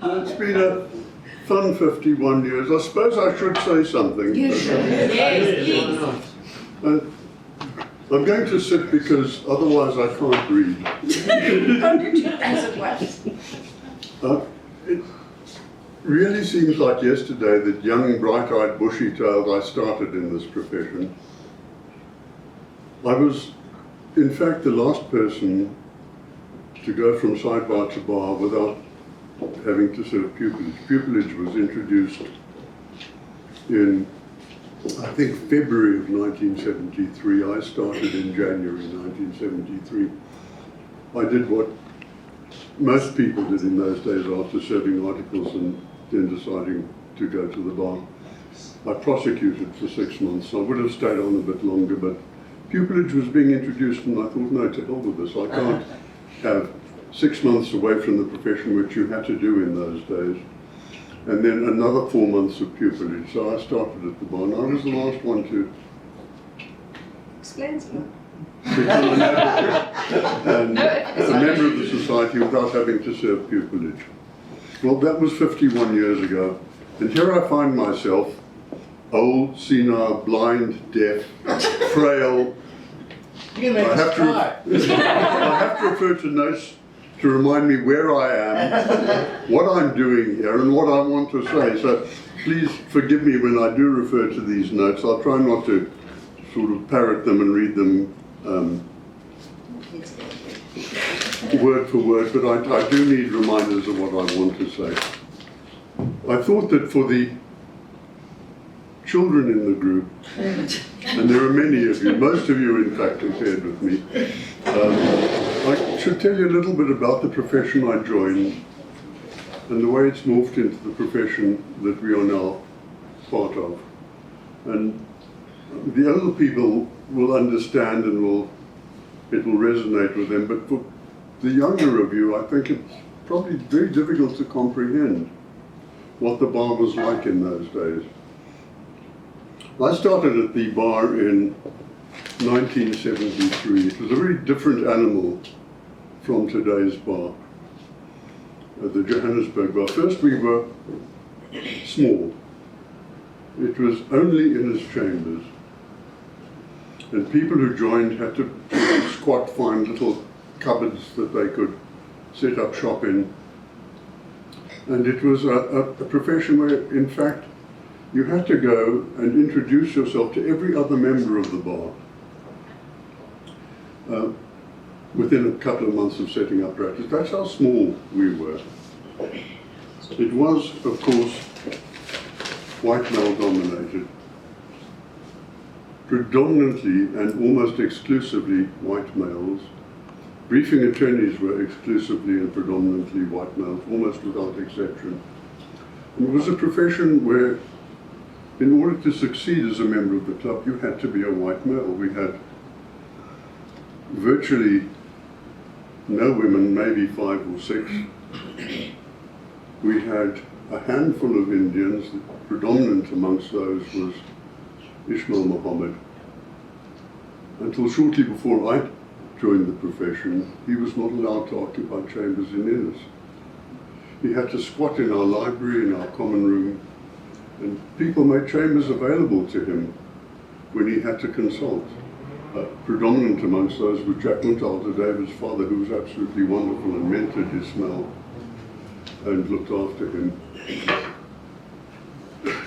It's been a fun 51 years. I suppose I should say something. You should. Yes, please. And I'm going to sit because otherwise I can't read. As it was. It really seems like yesterday that young, bright-eyed, bushy-tailed I started in this profession. I was, in fact, the last person to go from sidebar to bar without having to serve pupillage. Pupillage was introduced in, I think, February of 1973. I started in January 1973. I did what most people did in those days after serving articles and then deciding to go to the bar. I prosecuted for 6 months. I would have stayed on a bit longer, but pupillage was being introduced and I thought, no, to hell with this. I can't have 6 months away from the profession, which you had to do in those days, and then another 4 months of pupillage. So I started at the bar, and I was the last one to Explains more. become an advocate and a member of the society without having to serve pupillage. Well, that was 51 years ago, and here I find myself, old, senile, blind, deaf, frail. I have to refer to notes to remind me where I am, what I'm doing here, and what I want to say. So please forgive me when I do refer to these notes. I'll try not to sort of parrot them and read them word for word, but I do need reminders of what I want to say. I thought that for the children in the group, and there are many of you, most of you in fact are paired with me, I should tell you a little bit about the profession I joined and the way it's morphed into the profession that we are now part of. And the older people will understand and it will resonate with them, but for the younger of you, I think it's probably very difficult to comprehend what the bar was like in those days. I started at the bar in 1973. It was a very different animal from today's bar, the Johannesburg bar. First, we were small. It was only inner's chambers. And people who joined had to squat, find little cupboards that they could set up shop in. And it was a profession where, in fact, you had to go and introduce yourself to every other member of the bar within a couple of months of setting up practice. That's how small we were. It was, of course, white male dominated. Predominantly and almost exclusively white males. Briefing attorneys were exclusively and predominantly white males, almost without exception. And it was a profession where, in order to succeed as a member of the club, you had to be a white male. We had virtually no women, maybe 5 or 6. We had a handful of Indians. Predominant amongst those was Ismail Muhammad. Until shortly before I joined the profession, he was not allowed to occupy chambers in Innis. He had to squat in our library, in our common room, and people made chambers available to him when he had to consult. Predominant amongst those was Jack Muntalter, David's father, who was absolutely wonderful and mentored Ismail and looked after him.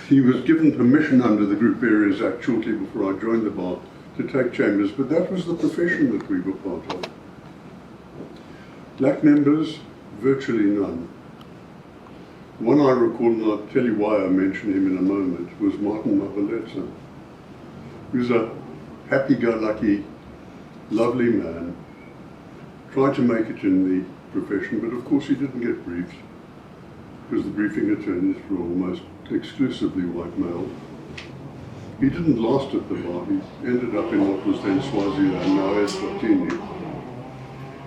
He was given permission under the Group Areas Act shortly before I joined the bar to take chambers, but that was the profession that we were part of. Black members, virtually none. One I recall, and I'll tell you why I mention him in a moment, was Martin Mabaletsa. He was a happy-go-lucky, lovely man, tried to make it in the profession, but of course he didn't get briefed, because the briefing attorneys were almost exclusively white male. He didn't last at the bar. He ended up in what was then Swaziland, now Eswatini,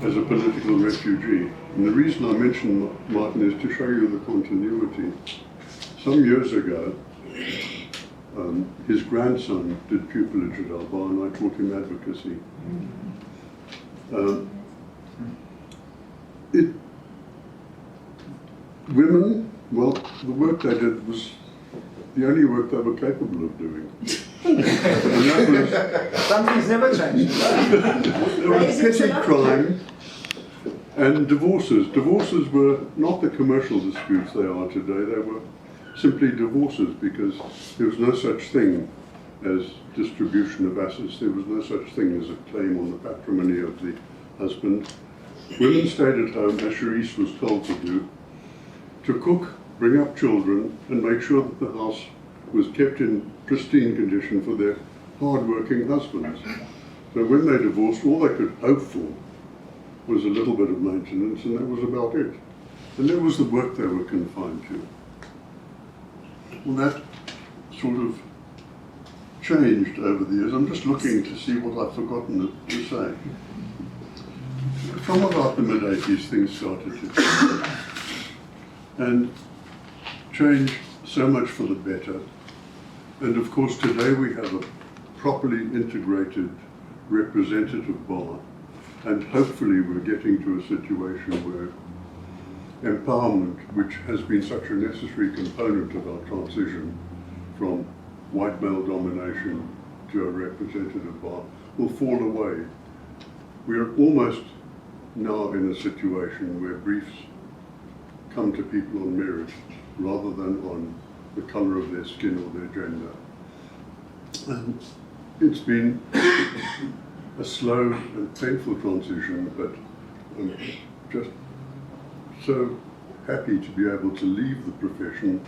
as a political refugee. And the reason I mention Martin is to show you the continuity. Some years ago, his grandson did pupillage at our bar, and I taught him advocacy. Women, well, the work they did was the only work they were capable of doing. And that was, Something's never changed. there was petty crime and divorces. Divorces were not the commercial disputes they are today, they were simply divorces because there was no such thing as distribution of assets, there was no such thing as a claim on the patrimony of the husband. Women stayed at home, as Charisse was told to do, to cook, bring up children, and make sure that the house was kept in pristine condition for their hard-working husbands. So when they divorced, all they could hope for was a little bit of maintenance, and that was about it. And that was the work they were confined to. Well, that sort of changed over the years. I'm just looking to see what I've forgotten to say. From about the mid-80s, things started to change. And change so much for the better. And of course, today we have a properly integrated representative bar. And hopefully we're getting to a situation where empowerment, which has been such a necessary component of our transition from white male domination to a representative bar, will fall away. We are almost now in a situation where briefs come to people on merit rather than on the colour of their skin or their gender. And it's been a slow and painful transition, but I'm just so happy to be able to leave the profession,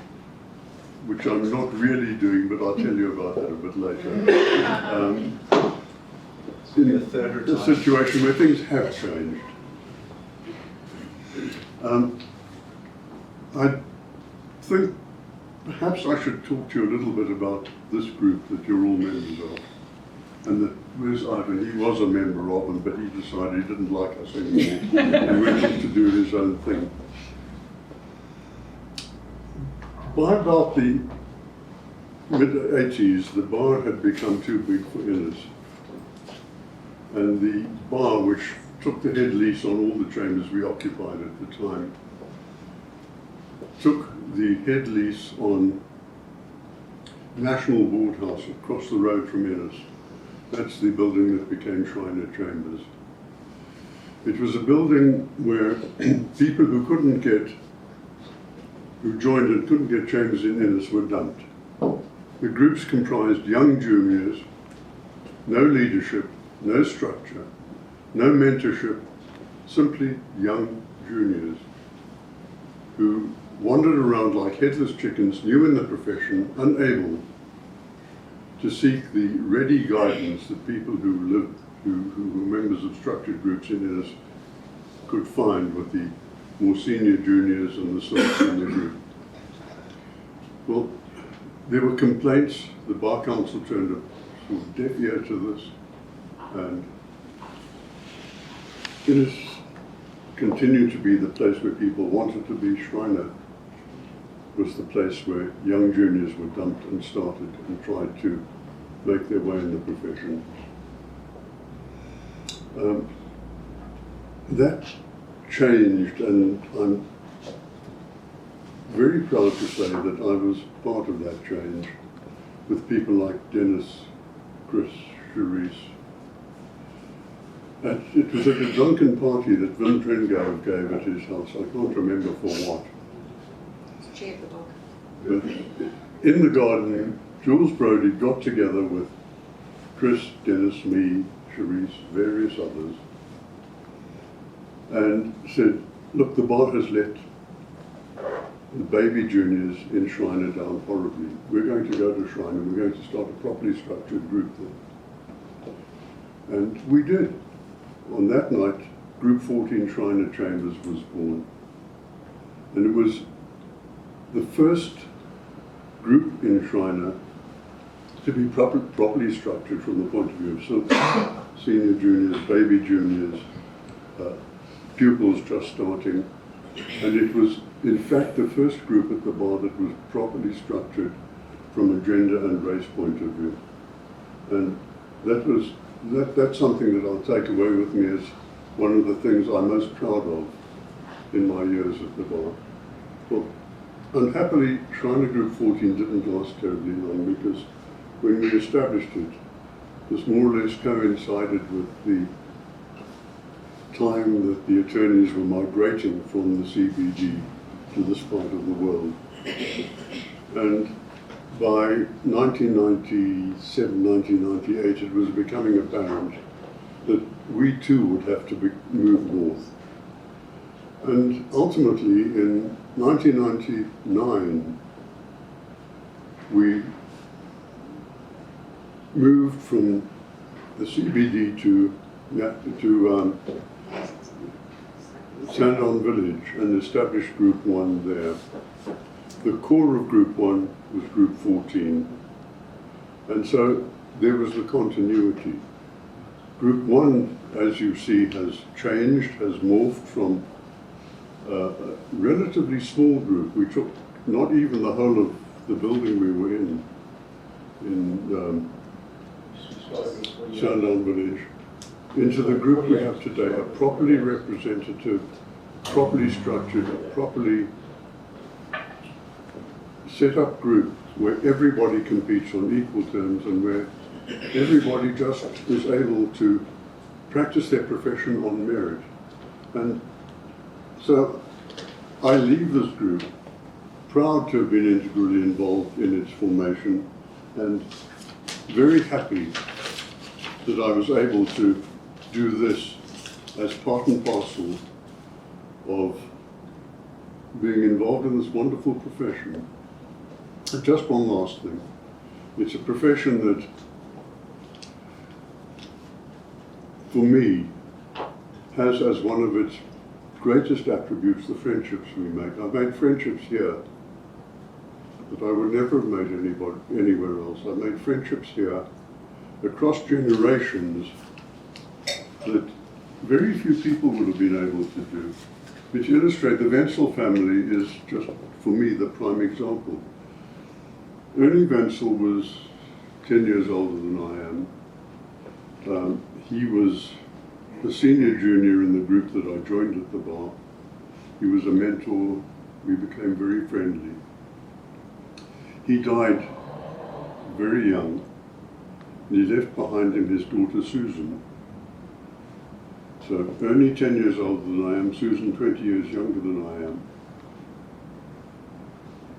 which I'm not really doing, but I'll tell you about that a bit later. In a situation where things have changed. I think perhaps I should talk to you a little bit about this group that you're all members of. And that where's Ivan? He was a member of them, but he decided he didn't like us anymore and went off to do his own thing. By about the mid-80s, the bar had become too big for Innes. And the bar, which took the head lease on all the chambers we occupied at the time, took the head lease on National Board House across the road from Innes. That's the building that became Shriner Chambers. It was a building where people who joined and couldn't get chambers in Innes were dumped. The groups comprised young juniors, no leadership, no structure, no mentorship, simply young juniors who wandered around like headless chickens, new in the profession, unable to seek the ready guidance that people who were members of structured groups in Innes could find with the more senior juniors and the serfs in the group. Well, there were complaints. The Bar Council turned a sort of deaf ear to this, and Innes continued to be the place where people wanted to be. Shriner was the place where young juniors were dumped and started and tried to make their way in the profession. That changed, and I'm very proud to say that I was part of that change with people like Dennis, Chris, Charisse. And it was at a drunken party that Wim Trengove gave at his house. I can't remember for what. Chaired the book. But in the garden, Jules Brodie got together with Chris, Dennis, me, Charisse, various others, and said, look, the bar has let the baby juniors in Shriner down horribly. We're going to go to Shriner, we're going to start a properly structured group there. And we did. On that night, Group 14 Shriner Chambers was born. And it was the first group in Shriner to be properly structured from the point of view of senior juniors, baby juniors, pupils just starting. And it was, in fact, the first group at the bar that was properly structured from a gender and race point of view. And that's something that I'll take away with me as one of the things I'm most proud of in my years at the bar. Well, unhappily, Shriner Group 14 didn't last terribly long because when we established it, this more or less coincided with the time that the attorneys were migrating from the CBD to this part of the world. And by 1997, 1998, it was becoming apparent that we too would have to move north. And ultimately, in 1999, we moved from the CBD to Sandown Village and established Group 1 there. The core of Group 1 was Group 14. And so there was the continuity. Group 1, as you see, has changed, has morphed from a relatively small group. We took not even the whole of the building we were in Sandown Village, into the group we have today, a properly representative, properly structured, properly set up group where everybody competes on equal terms and where everybody just is able to practice their profession on merit. And so I leave this group proud to have been integrally involved in its formation and very happy that I was able to do this as part and parcel of being involved in this wonderful profession. And just one last thing. It's a profession that, for me, has as one of its greatest attributes the friendships we make. I've made friendships here that I would never have made anywhere else. I've made friendships here across generations that very few people would have been able to do. But to illustrate, the Wentzel family is just, for me, the prime example. Ernie Wentzel was 10 years older than I am. He was the senior junior in the group that I joined at the bar. He was a mentor. We became very friendly. He died very young. And he left behind him his daughter Susan. So Ernie 10 years older than I am, Susan 20 years younger than I am.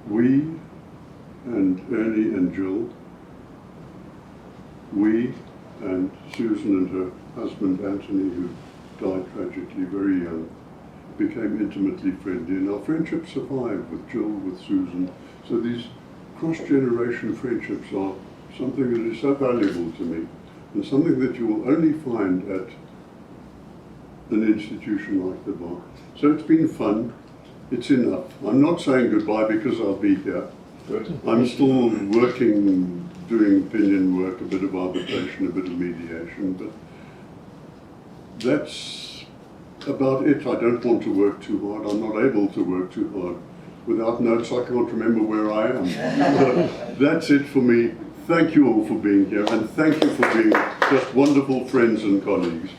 We and Ernie and Jill, we and Susan and her husband Anthony, who died tragically very young, became intimately friendly, and our friendship survived with Jill, with Susan. So these cross-generation friendships are something that is so valuable to me, and something that you will only find at an institution like the bar. So it's been fun. It's enough. I'm not saying goodbye because I'll be here. I'm still working, doing opinion work, a bit of arbitration, a bit of mediation, but that's about it. I don't want to work too hard. I'm not able to work too hard. Without notes, I can't remember where I am. That's it for me. Thank you all for being here, and thank you for being just wonderful friends and colleagues.